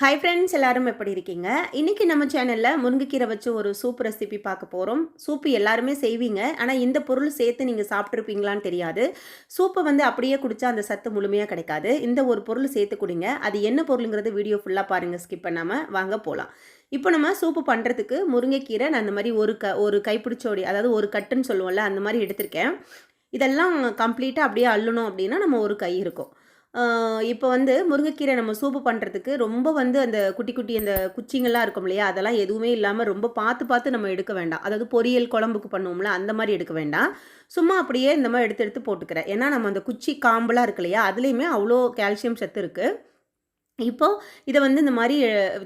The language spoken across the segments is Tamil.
ஹாய் ஃப்ரெண்ட்ஸ், எல்லாரும் எப்படி இருக்கீங்க? இன்னைக்கு நம்ம சேனல்ல முருங்கைக்கீரை வச்சு ஒரு சூப் ரெசிபி பார்க்க போறோம். சூப்பு எல்லாருமே செய்வீங்க. ஆனா இந்த பொருள் சேர்த்து நீங்க சாப்பிட்டுருப்பீங்களான்னு தெரியாது. சூப்ப அப்படியே குடிச்சா அந்த சத்து முழுமையா கிடைக்காது. இந்த ஒரு பொருள் சேர்த்து குடிங்க. அது என்ன பொருளுங்கிறது வீடியோ ஃபுல்லா பாருங்க, ஸ்கிப் பண்ணாம. வாங்க போலாம். இப்போ நம்ம சூப்பு பண்ணுறதுக்கு முருங்கைக்கீரை நான் அந்த மாதிரி ஒரு கைப்பிடிச்சோடி, அதாவது ஒரு கட்டுன்னு சொல்லுவோம்ல, அந்த மாதிரி எடுத்திருக்கேன். இதெல்லாம் கம்ப்ளீட்டாக அப்படியே அள்ளணும் அப்படின்னா நம்ம ஒரு கை இருக்கும். இப்போ முருங்கைக்கீரை நம்ம சூப்பு பண்ணுறதுக்கு ரொம்ப அந்த குட்டி குட்டி அந்த குச்சிங்கள்லாம் இருக்கும் இல்லையா, அதெல்லாம் எதுவுமே இல்லாமல் ரொம்ப பார்த்து பார்த்து நம்ம எடுக்க வேண்டாம். அதாவது பொரியல் குழம்புக்கு பண்ணுவோம்ல, அந்த மாதிரி எடுக்க வேண்டாம். சும்மா அப்படியே இந்த மாதிரி எடுத்து எடுத்து போட்டுக்கிறேன். ஏன்னா நம்ம அந்த குச்சி காம்பெலாம் இருக்கு இல்லையா, அதுலேயுமே அவ்வளோ கால்சியம் சத்து இருக்குது. இப்போ இத இந்த மாரி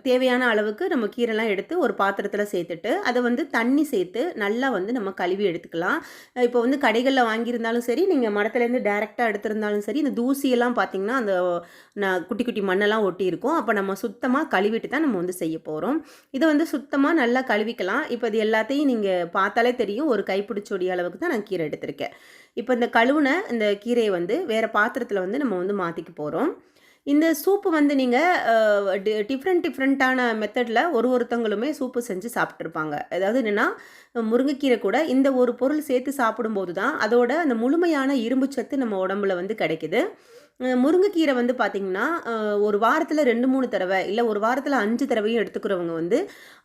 தேவையான அளவுக்கு நம்ம கீரைலாம் எடுத்து ஒரு பாத்திரத்தில சேர்த்துட்டு, அத தண்ணி சேர்த்து நல்லா நம்ம கழுவி எடுத்துக்கலாம். இப்போ கடைகள்ல வாங்கியிருந்தாலும் சரி, நீங்க மரத்துலேருந்து டைரக்ட்டா எடுத்திருந்தாலும் சரி, இந்த தூசியெல்லாம் பார்த்தீங்கன்னா, அந்த குட்டி குட்டி மண்ணெல்லாம் ஒட்டியிருக்கும். அப்போ நம்ம சுத்தமா கழுவிட்டு தான் நம்ம செய்ய போறோம். இத சுத்தமா நல்லா கழுவிக்கலாம். இப்போ இது எல்லாத்தையும் நீங்க பார்த்தாலே தெரியும், ஒரு கைப்பிடிச்சொடி அளவுக்கு தான் நான் கீரை எடுத்திருக்கேன். இப்போ இந்த கழுவுன இந்த கீரைய வேற பாத்திரத்தில நம்ம மாத்திக்க போறோம். இந்த சூப்பு நீங்க டிஃப்ரெண்ட்டான மெத்தட்ல ஒருத்தவங்களுமே சூப்பு செஞ்சு சாப்பிட்டுருப்பாங்க. அதாவது என்னன்னா, முருங்கைக்கீரை கூட இந்த ஒரு பொருள் சேர்த்து சாப்பிடும்போது தான் அதோட அந்த முழுமையான இரும்பு சத்து நம்ம உடம்புல கிடைக்குது. முருங்கைக்கீரை பார்த்தீங்கன்னா, ஒரு வாரத்தில 2, 3 தடவை, இல்ல ஒரு வாரத்தில 5 தடவையும் எடுத்துக்கிறவங்க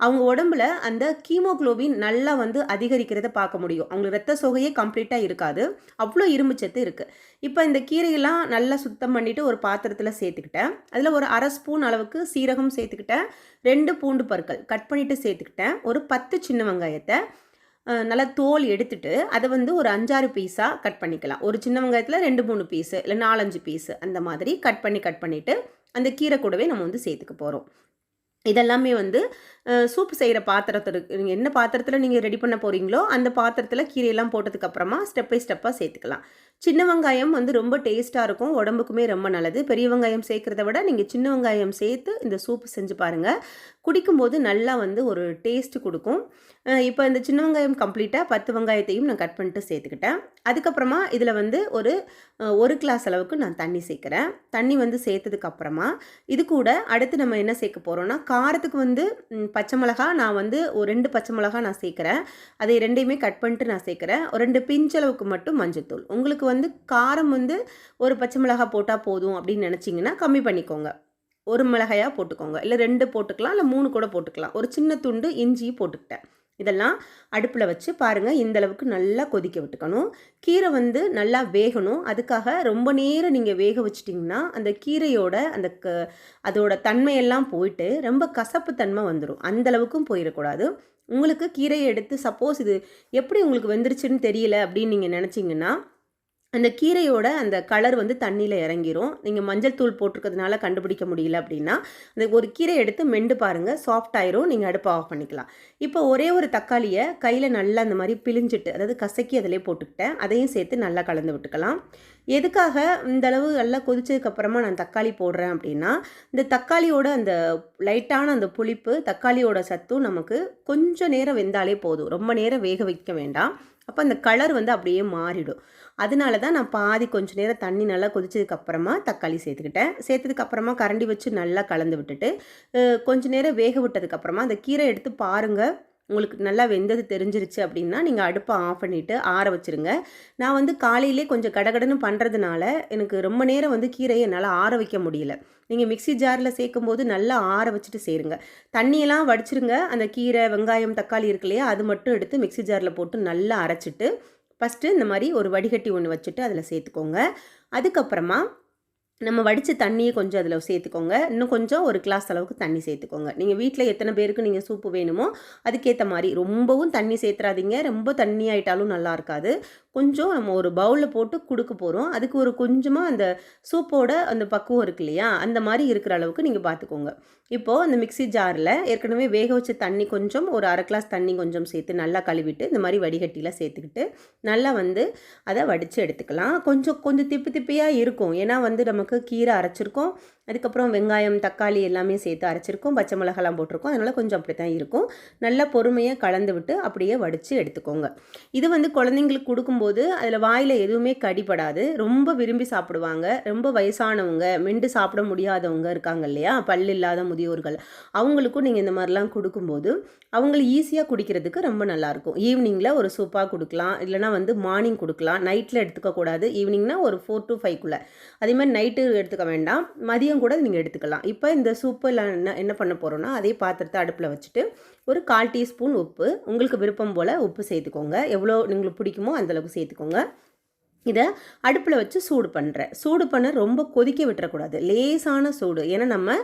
அவங்க உடம்புல அந்த ஹீமோகுளோபின் நல்லா அதிகரிக்கிறத பார்க்க முடியும். அவங்களுக்கு ரத்த சோகையே கம்ப்ளீட்டா இருக்காது. அவ்வளோ இரும்பு சத்து இருக்கு. இப்போ இந்த கீரையெல்லாம் நல்லா சுத்தம் பண்ணிட்டு ஒரு பாத்திரத்தில சேர்த்துக்கிட்டேன். அதில ஒரு 1/2 ஸ்பூன் அளவுக்கு சீரகம் சேர்த்துக்கிட்டேன். 2 பூண்டு பற்கள் கட் பண்ணிட்டு சேர்த்துக்கிட்டேன். ஒரு 10 சின்ன வெங்காயத்த நல்லா தோல் எடுத்துட்டு, அதை ஒரு 5, 6 பீஸா கட் பண்ணிக்கலாம். ஒரு சின்ன வெங்காயத்தில 2, 3 பீஸு, இல்ல 4, 5 பீஸு அந்த மாதிரி கட் பண்ணிட்டு, அந்த கீரை கூடவே நம்ம சேர்த்துக்க போறோம். இதெல்லாமே சூப் செய்கிற பாத்திரத்திற்கு நீங்கள் என்ன பாத்திரத்தில் நீங்கள் ரெடி பண்ண போகிறீங்களோ அந்த பாத்திரத்தில் கீரையெல்லாம் போட்டதுக்கப்புறமா ஸ்டெப் பை ஸ்டெப்பாக சேர்த்துக்கலாம். சின்ன வெங்காயம் ரொம்ப டேஸ்ட்டாக இருக்கும், உடம்புக்குமே ரொம்ப நல்லது. பெரிய வெங்காயம் சேர்க்குறத விட நீங்கள் சின்ன வெங்காயம் சேர்த்து இந்த சூப் செஞ்சு பாருங்கள். குடிக்கும்போது நல்லா ஒரு டேஸ்ட்டு கொடுக்கும். இப்போ இந்த சின்ன வெங்காயம் கம்ப்ளீட்டாக 10 வெங்காயத்தையும் நான் கட் பண்ணிட்டு சேர்த்துக்கிட்டேன். அதுக்கப்புறமா இதில் ஒரு கிளாஸ் அளவுக்கு நான் தண்ணி சேர்க்குறேன். தண்ணி சேர்த்ததுக்கப்புறமா இது கூட அடுத்து நம்ம என்ன சேர்க்க போகிறோம்னா, காரத்துக்கு பச்சை மிளகா நான் ஒரு 2 பச்சை மிளகா நான் சேர்க்குறேன். அதை 2யுமே கட் பண்ணிட்டு நான் சேர்க்குறேன். ஒரு 2 பிஞ்சளவுக்கு மட்டும் மஞ்சத்தூள். உங்களுக்கு காரம் ஒரு பச்சை மிளகா போட்டால் போதும் அப்படின்னு நினச்சிங்கன்னா கம்மி பண்ணிக்கோங்க. ஒரு மிளகாயாக போட்டுக்கோங்க, இல்லை 2 போட்டுக்கலாம், இல்லை 3 கூட போட்டுக்கலாம். ஒரு சின்ன துண்டு இஞ்சி போட்டுக்கிட்டேன். இதெல்லாம் அடுப்பில் வச்சு பாருங்கள், இந்தளவுக்கு நல்லா கொதிக்க விட்டுக்கணும். கீரை நல்லா வேகணும். அதுக்காக ரொம்ப நேரம் நீங்கள் வேக வச்சிட்டிங்கன்னா அந்த கீரையோட அதோட தன்மையெல்லாம் போயிட்டு ரொம்ப கசப்பு தன்மை வந்துடும். அந்தளவுக்கும் போயிடக்கூடாது. உங்களுக்கு கீரையை எடுத்து சப்போஸ் இது எப்படி உங்களுக்கு வெந்துருச்சுன்னு தெரியல அப்படின்னு நீங்கள் நினச்சிங்கன்னா, அந்த கீரையோட அந்த கலர் தண்ணியில் இறங்கிரும். நீங்கள் மஞ்சள் தூள் போட்டிருக்கிறதுனால கண்டுபிடிக்க முடியல அப்படின்னா, அந்த ஒரு கீரை எடுத்து மெண்டு பாருங்கள், சாஃப்ட் ஆயிரும். நீங்கள் அடுப்பை ஆஃப் பண்ணிக்கலாம். இப்போ ஒரே ஒரு தக்காளியை கையில் நல்லா அந்த மாதிரி பிழிஞ்சிட்டு, அதாவது கசக்கி அதிலே போட்டுக்கிட்டேன். அதையும் சேர்த்து நல்லா கலந்து விட்டுக்கலாம். எதுக்காக இந்த அளவு நல்லா கொதிச்சதுக்கப்புறமா நான் தக்காளி போடுறேன் அப்படின்னா, இந்த தக்காளியோட அந்த லைட்டான அந்த புளிப்பு, தக்காளியோட சத்தும் நமக்கு கொஞ்சம் நேரம் வெந்தாலே போதும். ரொம்ப நேரம் வேக வைக்க வேண்டாம். அப்போ அந்த கலர் அப்படியே மாறிடும். அதனால தான் நான் பாதி கொஞ்சம் நேரம் தண்ணி நல்லா கொதிச்சதுக்கப்புறமா தக்காளி சேர்த்துக்கிட்டேன். சேர்த்ததுக்கப்புறமா கரண்டி வச்சு நல்லா கலந்து விட்டுட்டு, கொஞ்சம் நேரம் வேக விட்டதுக்கப்புறமா அந்த கீரை எடுத்து பாருங்கள். உங்களுக்கு நல்லா வெந்தது தெரிஞ்சிருச்சு அப்படின்னா, நீங்கள் அடுப்பை ஆஃப் பண்ணிவிட்டு ஆற வச்சுருங்க. நான் காலையிலே கொஞ்சம் கடகடன்னு பண்ணுறதுனால எனக்கு ரொம்ப நேரம் கீரையை என்னால் ஆற வைக்க முடியல. நீங்கள் மிக்ஸி ஜாரில் சேர்க்கும்போது நல்லா ஆற வச்சுட்டு சேருங்க. தண்ணியெல்லாம் வடிச்சிருங்க. அந்த கீரை, வெங்காயம், தக்காளி இருக்கு இல்லையா, அது மட்டும் எடுத்து மிக்ஸி ஜாரில் போட்டு நல்லா அரைச்சிட்டு, ஃபஸ்ட்டு இந்த மாதிரி ஒரு வடிகட்டி ஒன்று வச்சுட்டு அதில் சேர்த்துக்கோங்க. அதுக்கப்புறமா நம்ம வடித்த தண்ணியை கொஞ்சம் அதில் சேர்த்துக்கோங்க. இன்னும் கொஞ்சம் ஒரு கிளாஸ் அளவுக்கு தண்ணி சேர்த்துக்கோங்க. நீங்கள் வீட்டில் எத்தனை பேருக்கு நீங்கள் சூப்பு வேணுமோ அதுக்கேற்ற மாதிரி. ரொம்பவும் தண்ணி சேர்த்துறாதீங்க, ரொம்ப தண்ணி ஆகிட்டாலும் நல்லா இருக்காது. கொஞ்சம் நம்ம ஒரு பவுலில் போட்டு கொடுக்க போகிறோம். அதுக்கு ஒரு கொஞ்சமாக அந்த சூப்போட அந்த பக்குவம் இருக்கு இல்லையா, அந்த மாதிரி இருக்கிற அளவுக்கு நீங்கள் பார்த்துக்கோங்க. இப்போது அந்த மிக்ஸி ஜாரில் ஏற்கனவே வேக வச்ச தண்ணி கொஞ்சம், ஒரு 1/2 கிளாஸ் தண்ணி கொஞ்சம் சேர்த்து நல்லா கழுவிட்டு இந்த மாதிரி வடிகட்டியில் சேர்த்துக்கிட்டு நல்லா அதை வடித்து எடுத்துக்கலாம். கொஞ்சம் கொஞ்சம் திப்பி திப்பியாக இருக்கும். ஏன்னா நமக்கு கீரை அரைச்சிருக்கோம், அதுக்கப்புறம் வெங்காயம், தக்காளி எல்லாமே சேர்த்து அரைச்சிருக்கோம். பச்சை மிளகாலாம் போட்டிருக்கோம். அதனால் கொஞ்சம் அப்படி தான் இருக்கும். நல்லா பொறுமையாக கலந்து விட்டு அப்படியே வடித்து எடுத்துக்கோங்க. இது வந்து குழந்தைங்களுக்கு கொடுக்கும்போது அதில் வாயில் எதுவுமே கடிப்படாது. ரொம்ப விரும்பி சாப்பிடுவாங்க. ரொம்ப வயசானவங்க, மென்று சாப்பிட முடியாதவங்க இருக்காங்க இல்லையா, பல் இல்லாத முதியோர்கள், அவங்களுக்கும் நீங்கள் இந்த மாதிரிலாம் கொடுக்கும்போது அவங்கள ஈஸியாக குடிக்கிறதுக்கு ரொம்ப நல்லாயிருக்கும். ஈவினிங்கில் ஒரு சூப்பாக கொடுக்கலாம், இல்லைனா வந்து மார்னிங் கொடுக்கலாம். நைட்டில் எடுத்துக்கக்கூடாது. ஈவினிங்னா ஒரு 4 to 5க்குள்ளே. அதேமாதிரி நைட்டு எடுத்துக்க வேண்டாம், மதியம் கூட நீங்கள் எடுத்துக்கலாம். இப்போ இந்த சூப்பில் என்ன பண்ண போகிறோன்னா, அதே பாத்திரத்தை அடுப்பில் வச்சுட்டு ஒரு 1/4 டீஸ்பூன் உப்பு, உங்களுக்கு விருப்பம் போல் உப்பு சேர்த்துக்கோங்க. எவ்வளோ உங்களுக்கு பிடிக்குமோ அந்தளவுக்கு சேர்த்துக்கோங்க. இதை அடுப்பில் வச்சு சூடு பண்ணுறேன். சூடு பண்ண ரொம்ப கொதிக்க விட்டுறக்கூடாது, லேசான சூடு. ஏன்னா நம்ம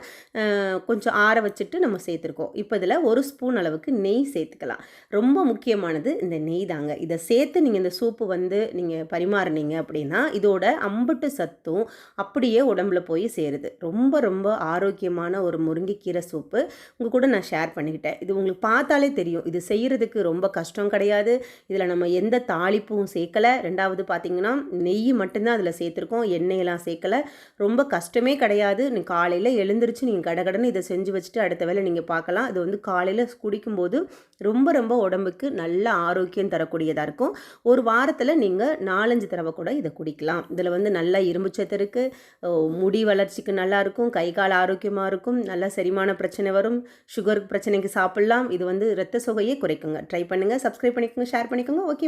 கொஞ்சம் ஆற வச்சுட்டு நம்ம சேர்த்துருக்கோம். இப்போ இதில் 1 ஸ்பூன் அளவுக்கு நெய் சேர்த்துக்கலாம். ரொம்ப முக்கியமானது இந்த நெய் தாங்க. இதை சேர்த்து நீங்கள் இந்த சூப்பு வந்து நீங்கள் பரிமாறினீங்க அப்படின்னா இதோட அம்புட்டு சத்தும் அப்படியே உடம்புல போய் சேருது. ரொம்ப ரொம்ப ஆரோக்கியமான ஒரு முருங்கைக்கீரை சூப்பு உங்கள் கூட நான் ஷேர் பண்ணிக்கிட்டேன். இது உங்களுக்கு பார்த்தாலே தெரியும், இது செய்கிறதுக்கு ரொம்ப கஷ்டம் கிடையாது. இதில் நம்ம எந்த தாளிப்பும் சேர்க்கலை. ரெண்டாவது பார்த்திங்கன்னா நெய் மட்டும்தான் அதில் சேர்த்துருக்கோம், எண்ணெயெல்லாம் சேர்க்கலை. ரொம்ப கஷ்டமே கிடையாது. நீங்கள் காலையில் எழுந்திரிச்சு நீங்கள் கடகடன்னு இதை செஞ்சு வச்சுட்டு அடுத்த வேளை நீங்கள் பார்க்கலாம். இது வந்து காலையில் குடிக்கும்போது ரொம்ப ரொம்ப உடம்புக்கு நல்ல ஆரோக்கியம் தரக்கூடியதாக இருக்கும். ஒரு வாரத்தில் நீங்கள் 4-5 தடவை கூட இதை குடிக்கலாம். இதில் வந்து நல்ல இரும்புச்சத்து இருக்குது, முடி வளர்ச்சிக்கு நல்லாயிருக்கும், கை கால் ஆரோக்கியமாக இருக்கும், நல்ல செரிமான பிரச்சனை வரும், சுகர் பிரச்சனைக்கு சாப்பிட்லாம். இது வந்து இரத்த சோகையை குறைக்குங்க. ட்ரை பண்ணுங்கள், சப்ஸ்கிரைப் பண்ணிக்கோங்க, ஷேர் பண்ணிக்கோங்க. ஓகே.